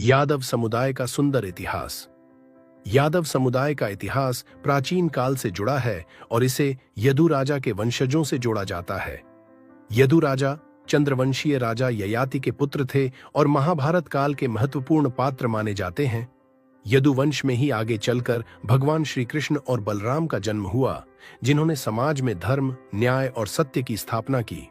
यादव समुदाय का सुंदर इतिहास। यादव समुदाय का इतिहास प्राचीन काल से जुड़ा है और इसे यदु राजा के वंशजों से जोड़ा जाता है। यदु राजा चंद्रवंशीय राजा ययाति के पुत्र थे और महाभारत काल के महत्वपूर्ण पात्र माने जाते हैं। यदु वंश में ही आगे चलकर भगवान श्री कृष्ण और बलराम का जन्म हुआ, जिन्होंने समाज में धर्म, न्याय और सत्य की स्थापना की।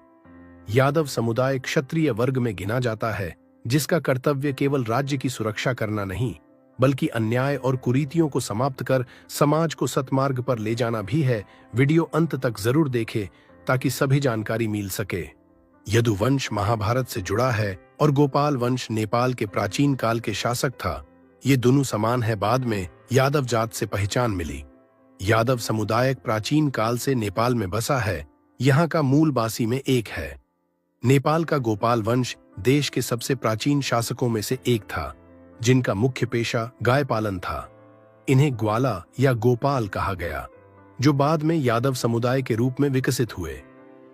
यादव समुदाय क्षत्रिय वर्ग में गिना जाता है, जिसका कर्तव्य केवल राज्य की सुरक्षा करना नहीं, बल्कि अन्याय और कुरीतियों को समाप्त कर समाज को सतमार्ग पर ले जाना भी है। वीडियो अंत तक जरूर देखें ताकि सभी जानकारी मिल सके। यदु वंश महाभारत से जुड़ा है और गोपाल वंश नेपाल के प्राचीन काल के शासक था। ये दोनों समान है। बाद में यादव जात से पहचान मिली। यादव समुदाय प्राचीन काल से नेपाल में बसा है। यहाँ का मूल बासी में एक है। नेपाल का गोपाल वंश देश के सबसे प्राचीन शासकों में से एक था, जिनका मुख्य पेशा गाय पालन था। इन्हें ग्वाला या गोपाल कहा गया, जो बाद में यादव समुदाय के रूप में विकसित हुए।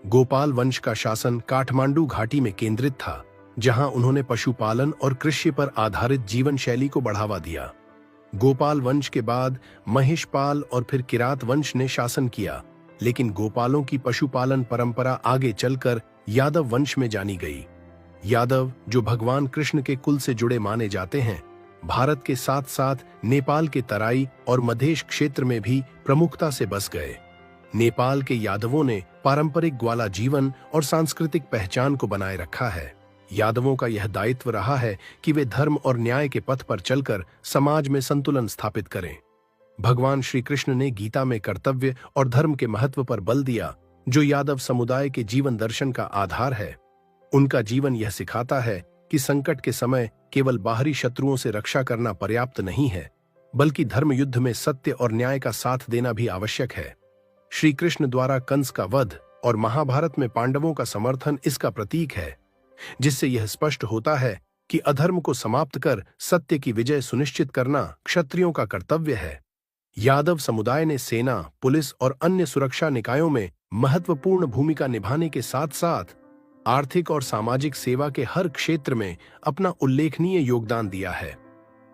गोपाल वंश का शासन काठमांडू घाटी में केंद्रित था, जहां उन्होंने पशुपालन और कृषि पर आधारित जीवन शैली को बढ़ावा दिया। गोपाल वंश के बाद महिषपाल और फिर किरात वंश ने शासन किया, लेकिन गोपालों की पशुपालन परंपरा आगे चलकर यादव वंश में जानी गई। यादव, जो भगवान कृष्ण के कुल से जुड़े माने जाते हैं, भारत के साथ साथ नेपाल के तराई और मधेश क्षेत्र में भी प्रमुखता से बस गए। नेपाल के यादवों ने पारंपरिक ग्वाला जीवन और सांस्कृतिक पहचान को बनाए रखा है। यादवों का यह दायित्व रहा है कि वे धर्म और न्याय के पथ पर चलकर समाज में संतुलन स्थापित करें। भगवान श्री कृष्ण ने गीता में कर्तव्य और धर्म के महत्व पर बल दिया, जो यादव समुदाय के जीवन दर्शन का आधार है। उनका जीवन यह सिखाता है कि संकट के समय केवल बाहरी शत्रुओं से रक्षा करना पर्याप्त नहीं है, बल्कि धर्म युद्ध में सत्य और न्याय का साथ देना भी आवश्यक है। श्री कृष्ण द्वारा कंस का वध और महाभारत में पांडवों का समर्थन इसका प्रतीक है, जिससे यह स्पष्ट होता है कि अधर्म को समाप्त कर सत्य की विजय सुनिश्चित करना क्षत्रियों का कर्तव्य है। यादव समुदाय ने सेना, पुलिस और अन्य सुरक्षा निकायों में महत्वपूर्ण भूमिका निभाने के साथ साथ आर्थिक और सामाजिक सेवा के हर क्षेत्र में अपना उल्लेखनीय योगदान दिया है।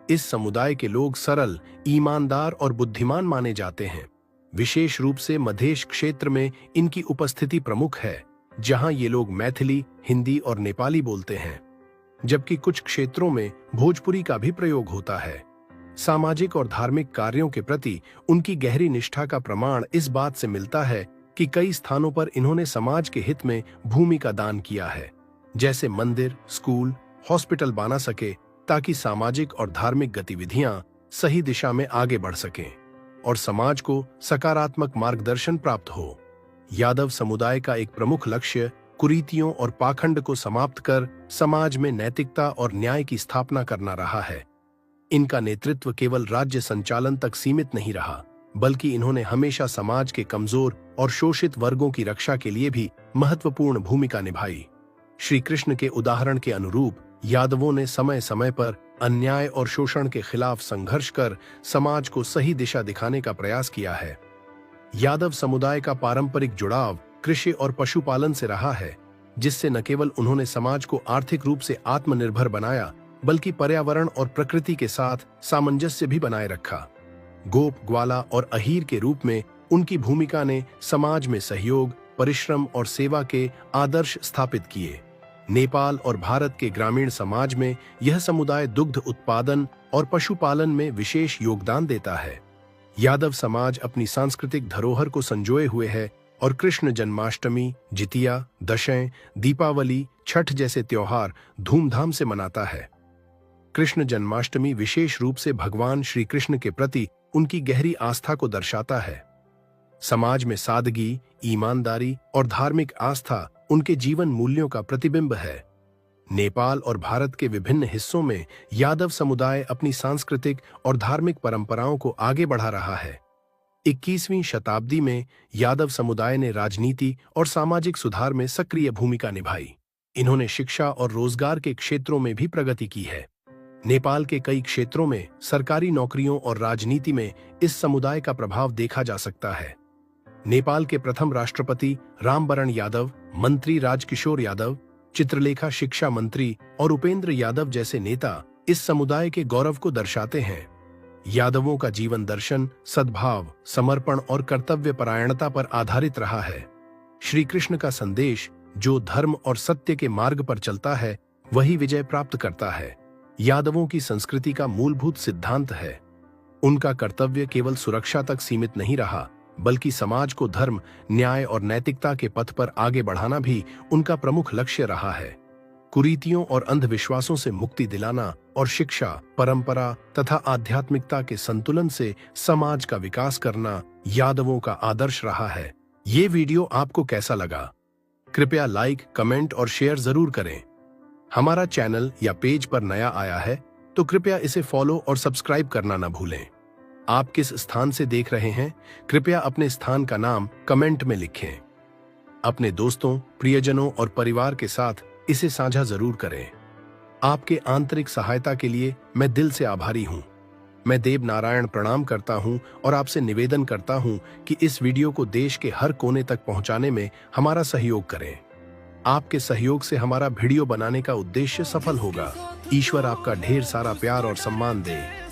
इस समुदाय के लोग सरल, ईमानदार और बुद्धिमान माने जाते हैं। विशेष रूप से मधेश क्षेत्र में इनकी उपस्थिति प्रमुख है, जहां ये लोग मैथिली, हिंदी और नेपाली बोलते हैं, जबकि कुछ क्षेत्रों में भोजपुरी का भी प्रयोग होता है। सामाजिक और धार्मिक कार्यों के प्रति उनकी गहरी निष्ठा का प्रमाण इस बात से मिलता है कि कई स्थानों पर इन्होंने समाज के हित में भूमि का दान किया है, जैसे मंदिर, स्कूल, हॉस्पिटल बना सके, ताकि सामाजिक और धार्मिक गतिविधियां सही दिशा में आगे बढ़ सकें और समाज को सकारात्मक मार्गदर्शन प्राप्त हो। यादव समुदाय का एक प्रमुख लक्ष्य कुरीतियों और पाखंड को समाप्त कर समाज में नैतिकता और न्याय की स्थापना करना रहा है। इनका नेतृत्व केवल राज्य संचालन तक सीमित नहीं रहा, बल्कि इन्होंने हमेशा समाज के कमजोर और शोषित वर्गों की रक्षा के लिए भी महत्वपूर्ण भूमिका निभाई। श्री कृष्ण के उदाहरण के अनुरूप यादवों ने समय समय पर अन्याय और शोषण के खिलाफ संघर्ष कर समाज को सही दिशा दिखाने का प्रयास किया है। यादव समुदाय का पारंपरिक जुड़ाव कृषि और पशुपालन से रहा है, जिससे न केवल उन्होंने समाज को आर्थिक रूप से आत्मनिर्भर बनाया, बल्कि पर्यावरण और प्रकृति के साथ सामंजस्य भी बनाए रखा। गोप, ग्वाला और अहीर के रूप में उनकी भूमिका ने समाज में सहयोग, परिश्रम और सेवा के आदर्श स्थापित किए। नेपाल और भारत के ग्रामीण समाज में यह समुदाय दुग्ध उत्पादन और पशुपालन में विशेष योगदान देता है। यादव समाज अपनी सांस्कृतिक धरोहर को संजोए हुए है और कृष्ण जन्माष्टमी, जितिया, दशैं, दीपावली, छठ जैसे त्योहार धूमधाम से मनाता है। कृष्ण जन्माष्टमी विशेष रूप से भगवान श्री कृष्ण के प्रति उनकी गहरी आस्था को दर्शाता है। समाज में सादगी, ईमानदारी और धार्मिक आस्था उनके जीवन मूल्यों का प्रतिबिंब है। नेपाल और भारत के विभिन्न हिस्सों में यादव समुदाय अपनी सांस्कृतिक और धार्मिक परंपराओं को आगे बढ़ा रहा है। 21वीं शताब्दी में यादव समुदाय ने राजनीति और सामाजिक सुधार में सक्रिय भूमिका निभाई। इन्होंने शिक्षा और रोजगार के क्षेत्रों में भी प्रगति की है। नेपाल के कई क्षेत्रों में सरकारी नौकरियों और राजनीति में इस समुदाय का प्रभाव देखा जा सकता है। नेपाल के प्रथम राष्ट्रपति रामवरण यादव, मंत्री राजकिशोर यादव, चित्रलेखा शिक्षा मंत्री और उपेंद्र यादव जैसे नेता इस समुदाय के गौरव को दर्शाते हैं। यादवों का जीवन दर्शन सद्भाव, समर्पण और कर्तव्य परायणता पर आधारित रहा है। श्री कृष्ण का संदेश, जो धर्म और सत्य के मार्ग पर चलता है, वही विजय प्राप्त करता है, यादवों की संस्कृति का मूलभूत सिद्धांत है। उनका कर्तव्य केवल सुरक्षा तक सीमित नहीं रहा, बल्कि समाज को धर्म, न्याय और नैतिकता के पथ पर आगे बढ़ाना भी उनका प्रमुख लक्ष्य रहा है। कुरीतियों और अंधविश्वासों से मुक्ति दिलाना और शिक्षा, परंपरा तथा आध्यात्मिकता के संतुलन से समाज का विकास करना यादवों का आदर्श रहा है। ये वीडियो आपको कैसा लगा? कृपया लाइक, कमेंट और शेयर जरूर करें। हमारा चैनल या पेज पर नया आया है तो कृपया इसे फॉलो और सब्सक्राइब करना न भूलें। आप किस स्थान से देख रहे हैं, कृपया अपने स्थान का नाम कमेंट में लिखें। अपने दोस्तों, प्रियजनों और परिवार के साथ इसे साझा जरूर करें। आपके आंतरिक सहायता के लिए मैं दिल से आभारी हूं। मैं देव नारायण प्रणाम करता हूं और आपसे निवेदन करता हूं कि इस वीडियो को देश के हर कोने तक पहुंचाने में हमारा सहयोग करें। आपके सहयोग से हमारा वीडियो बनाने का उद्देश्य सफल होगा। ईश्वर आपका ढेर सारा प्यार और सम्मान दे।